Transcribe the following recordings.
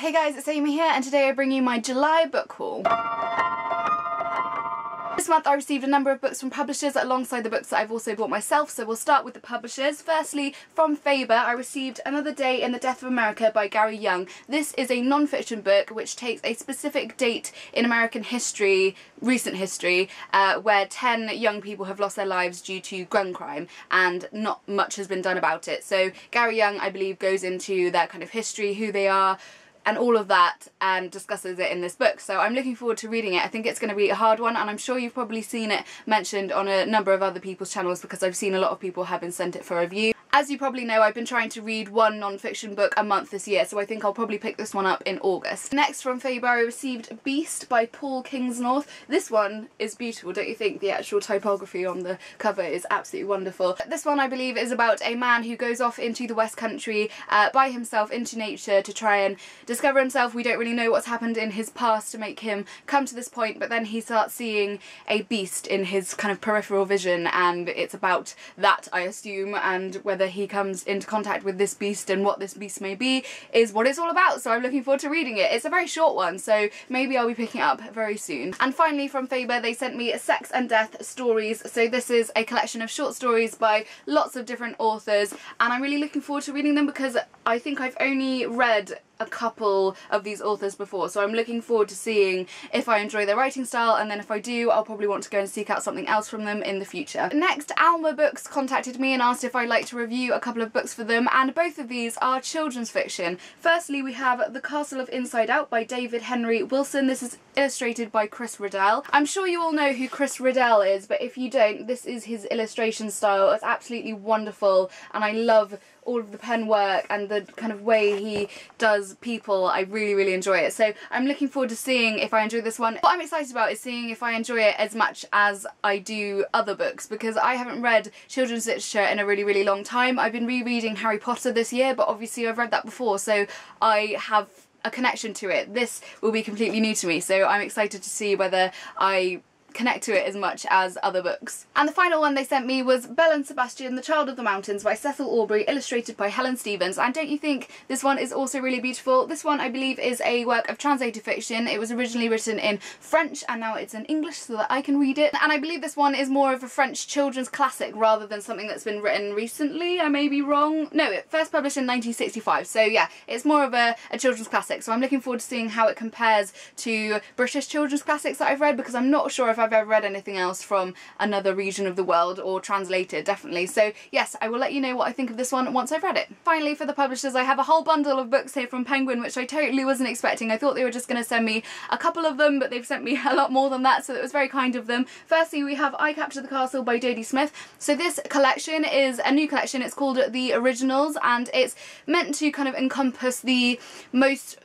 Hey guys, it's Amy here, and today I bring you my July book haul. This month I received a number of books from publishers alongside the books that I've also bought myself, so we'll start with the publishers. Firstly, from Faber, I received Another Day in the Death of America by Gary Younge. This is a non-fiction book which takes a specific date in American history, recent history, where 10 young people have lost their lives due to gun crime, and not much has been done about it. So Gary Younge, I believe, goes into their kind of history, who they are, and all of that, and discusses it in this book. So I'm looking forward to reading it. I think it's going to be a hard one, and I'm sure you've probably seen it mentioned on a number of other people's channels because I've seen a lot of people have been sent it for review. As you probably know, I've been trying to read one non-fiction book a month this year, so I think I'll probably pick this one up in August. Next from Faber, I received Beast by Paul Kingsnorth. This one is beautiful, don't you think? The actual typography on the cover is absolutely wonderful. This one, I believe, is about a man who goes off into the West Country by himself into nature to try and discover himself. We don't really know what's happened in his past to make him come to this point, but then he starts seeing a beast in his kind of peripheral vision, and it's about that, I assume, and whether he comes into contact with this beast and what this beast may be is what it's all about. So I'm looking forward to reading it. It's a very short one, so maybe I'll be picking it up very soon. And finally from Faber, they sent me Sex and Death Stories. So this is a collection of short stories by lots of different authors, and I'm really looking forward to reading them because I think I've only read a couple of these authors before, so I'm looking forward to seeing if I enjoy their writing style, and then if I do, I'll probably want to go and seek out something else from them in the future. Next, Alma Books contacted me and asked if I'd like to review a couple of books for them, and both of these are children's fiction. Firstly, we have The Castle of Inside Out by David Henry Wilson. This is illustrated by Chris Riddell. I'm sure you all know who Chris Riddell is, but if you don't, this is his illustration style. It's absolutely wonderful, and I love all of the pen work and the kind of way he does people. I really enjoy it, so I'm looking forward to seeing if I enjoy this one. What I'm excited about is seeing if I enjoy it as much as I do other books, because I haven't read children's literature in a really long time. I've been rereading Harry Potter this year, but obviously I've read that before, so I have a connection to it. This will be completely new to me, so I'm excited to see whether I connect to it as much as other books. And the final one they sent me was Belle and Sebastian, The Child of the Mountains by Cecile Aubry, illustrated by Helen Stephens. And don't you think this one is also really beautiful? This one, I believe, is a work of translated fiction. It was originally written in French and now it's in English so that I can read it. And I believe this one is more of a French children's classic rather than something that's been written recently. I may be wrong. No, it first published in 1965, so yeah, it's more of a children's classic. So I'm looking forward to seeing how it compares to British children's classics that I've read, because I'm not sure if I've ever read anything else from another region of the world, or translated, definitely. So yes, I will let you know what I think of this one once I've read it. Finally, for the publishers, I have a whole bundle of books here from Penguin, which I totally wasn't expecting. I thought they were just going to send me a couple of them, but they've sent me a lot more than that, so it was very kind of them. Firstly, we have I Captured the Castle by Dodie Smith. So this collection is a new collection. It's called The Originals, and it's meant to kind of encompass the most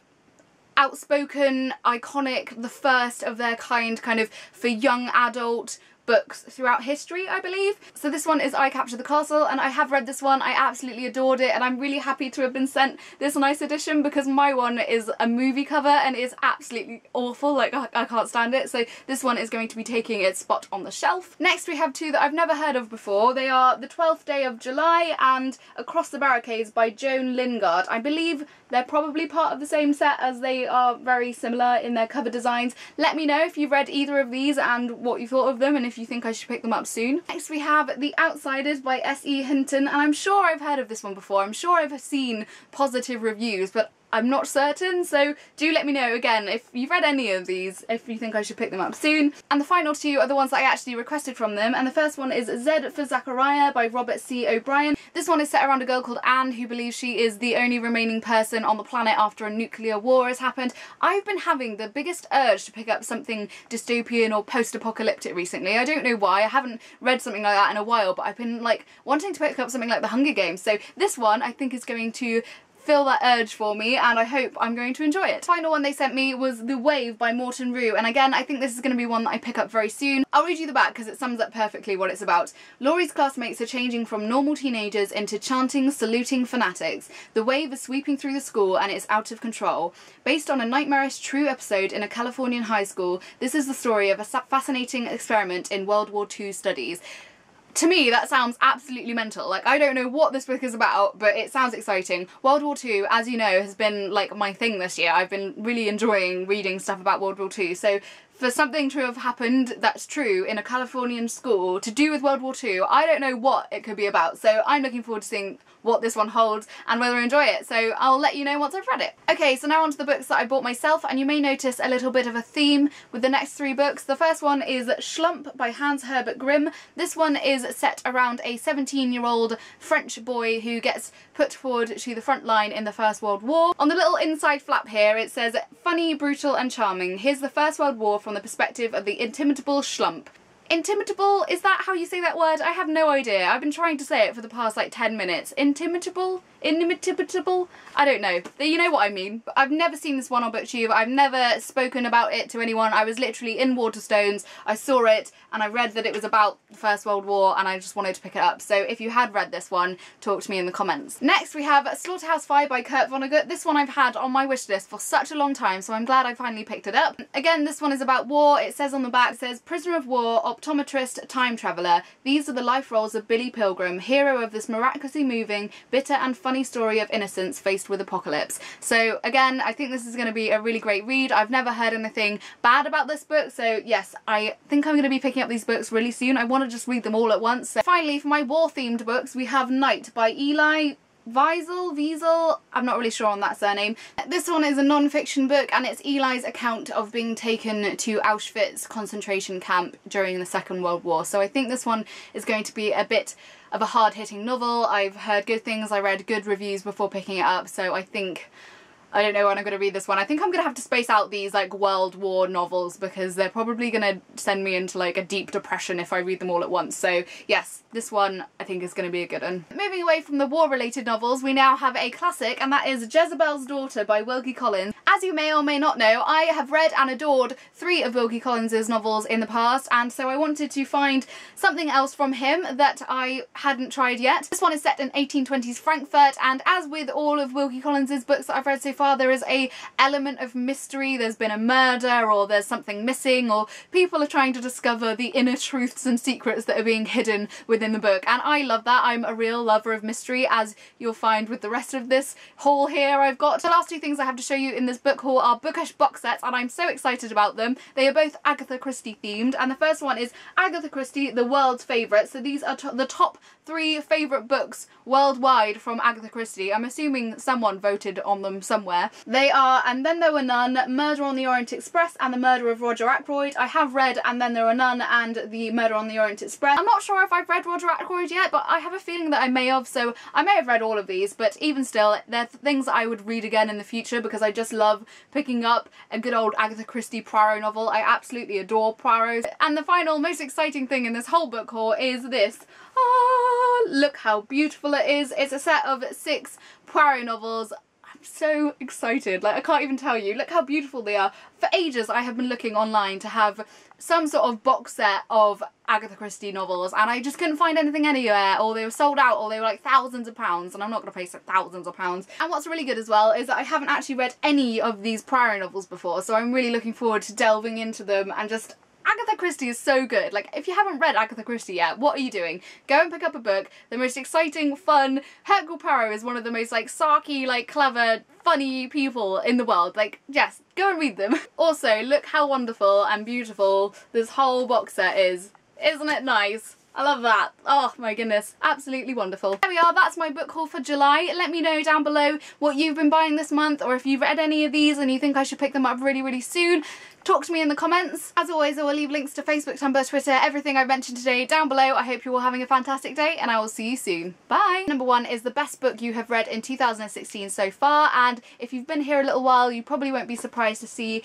outspoken, iconic, the first of their kind of for young adult books throughout history, I believe. So this one is I Captured the Castle, and I have read this one. I absolutely adored it, and I'm really happy to have been sent this nice edition because my one is a movie cover and is absolutely awful. Like, I can't stand it. So this one is going to be taking its spot on the shelf. Next, we have two that I've never heard of before. They are The 12th Day of July and Across the Barricades by Joan Lingard. I believe they're probably part of the same set, as they are very similar in their cover designs. Let me know if you've read either of these and what you thought of them, and if you think I should pick them up soon. Next we have The Outsiders by S.E. Hinton, and I'm sure I've heard of this one before. I'm sure I've seen positive reviews, but I'm not certain, so do let me know again if you've read any of these, if you think I should pick them up soon. And the final two are the ones that I actually requested from them, and the first one is Z for Zachariah by Robert C. O'Brien. This one is set around a girl called Anne who believes she is the only remaining person on the planet after a nuclear war has happened. I've been having the biggest urge to pick up something dystopian or post-apocalyptic recently. I don't know why. I haven't read something like that in a while, but I've been like wanting to pick up something like The Hunger Games. So this one I think is going to fill that urge for me, and I hope I'm going to enjoy it. The final one they sent me was The Wave by Morton Rhue, and again I think this is going to be one that I pick up very soon. I'll read you the back because it sums up perfectly what it's about. Laurie's classmates are changing from normal teenagers into chanting, saluting fanatics. The wave is sweeping through the school and it's out of control. Based on a nightmarish true episode in a Californian high school, this is the story of a fascinating experiment in World War II studies. To me, that sounds absolutely mental. Like, I don't know what this book is about, but it sounds exciting. World War II, as you know, has been like my thing this year. I've been really enjoying reading stuff about World War II, so for something to have happened that's true in a Californian school to do with World War II, I don't know what it could be about. So I'm looking forward to seeing what this one holds and whether I enjoy it. So I'll let you know once I've read it. Okay, so now on to the books that I bought myself, and you may notice a little bit of a theme with the next three books. The first one is Schlump by Herbert Grimm. This one is set around a 17-year-old French boy who gets put forward to the front line in the First World War. On the little inside flap here it says, funny, brutal and charming. Here's the First World War from the perspective of the intimidable Schlump. Intimidable? Is that how you say that word? I have no idea. I've been trying to say it for the past like 10 minutes. Intimidable? Inimitable? I don't know. You know what I mean. I've never seen this one on BookTube. I've never spoken about it to anyone. I was literally in Waterstones. I saw it and I read that it was about the First World War and I just wanted to pick it up. So if you had read this one, talk to me in the comments. Next we have Slaughterhouse 5 by Vonnegut. This one I've had on my wish list for such a long time, so I'm glad I finally picked it up. Again, this one is about war. It says on the back, it says, prisoner of war, optometrist, time traveller. These are the life roles of Billy Pilgrim, hero of this miraculously moving, bitter and funny story of innocence faced with apocalypse. So again, I think this is going to be a really great read. I've never heard anything bad about this book, so yes, I think I'm going to be picking up these books really soon. I want to just read them all at once. So finally, for my war-themed books, we have Night by Elie. Wiesel, I'm not really sure on that surname. This one is a non-fiction book and it's Elie's account of being taken to Auschwitz concentration camp during the Second World War. So I think this one is going to be a bit of a hard-hitting novel. I've heard good things, I read good reviews before picking it up, so I don't know when I'm going to read this one. I think I'm going to have to space out these like World War novels because they're probably going to send me into like a deep depression if I read them all at once. So yes, this one I think is going to be a good one. Moving away from the war related novels, we now have a classic, and that is Jezebel's Daughter by Wilkie Collins. As you may or may not know, I have read and adored 3 of Wilkie Collins's novels in the past, and so I wanted to find something else from him that I hadn't tried yet. This one is set in 1820s Frankfurt, and as with all of Wilkie Collins's books that I've read so far, there is a element of mystery. There's been a murder, or there's something missing, or people are trying to discover the inner truths and secrets that are being hidden within the book, and I love that. I'm a real lover of mystery, as you'll find with the rest of this haul here I've got. The last 2 things I have to show you in this book haul are bookish box sets, and I'm so excited about them. They are both Agatha Christie themed, and the first one is Agatha Christie, the world's favourite. So these are the top 3 favourite books worldwide from Agatha Christie. I'm assuming someone voted on them somewhere. They are And Then There Were None, Murder on the Orient Express, and The Murder of Roger Ackroyd. I have read And Then There Were None and The Murder on the Orient Express. I'm not sure if I've read Roger Ackroyd yet, but I have a feeling that I may have, so I may have read all of these, but even still, they're things that I would read again in the future because I just love picking up a good old Agatha Christie Poirot novel. I absolutely adore Poirot. And the final, most exciting thing in this whole book haul is this. Ah, look how beautiful it is. It's a set of 6 Poirot novels. I'm so excited, like I can't even tell you. Look how beautiful they are. For ages I have been looking online to have some sort of box set of Agatha Christie novels, and I just couldn't find anything anywhere, or they were sold out, or they were like thousands of pounds, and I'm not going to pay thousands of pounds. And what's really good as well is that I haven't actually read any of these Poirot novels before, so I'm really looking forward to delving into them and just... Agatha Christie is so good. Like, if you haven't read Agatha Christie yet, what are you doing? Go and pick up a book. The most exciting, fun... Hercule Poirot is one of the most, like, sarky, like, clever, funny people in the world. Like, yes, go and read them. Also, look how wonderful and beautiful this whole box set is. Isn't it nice? I love that. Oh my goodness, absolutely wonderful. There we are, that's my book haul for July. Let me know down below what you've been buying this month, or if you've read any of these and you think I should pick them up really, really soon. Talk to me in the comments. As always, I will leave links to Facebook, Tumblr, Twitter, everything I've mentioned today down below. I hope you're all having a fantastic day, and I will see you soon. Bye! Number 1 is the best book you have read in 2016 so far, and if you've been here a little while, you probably won't be surprised to see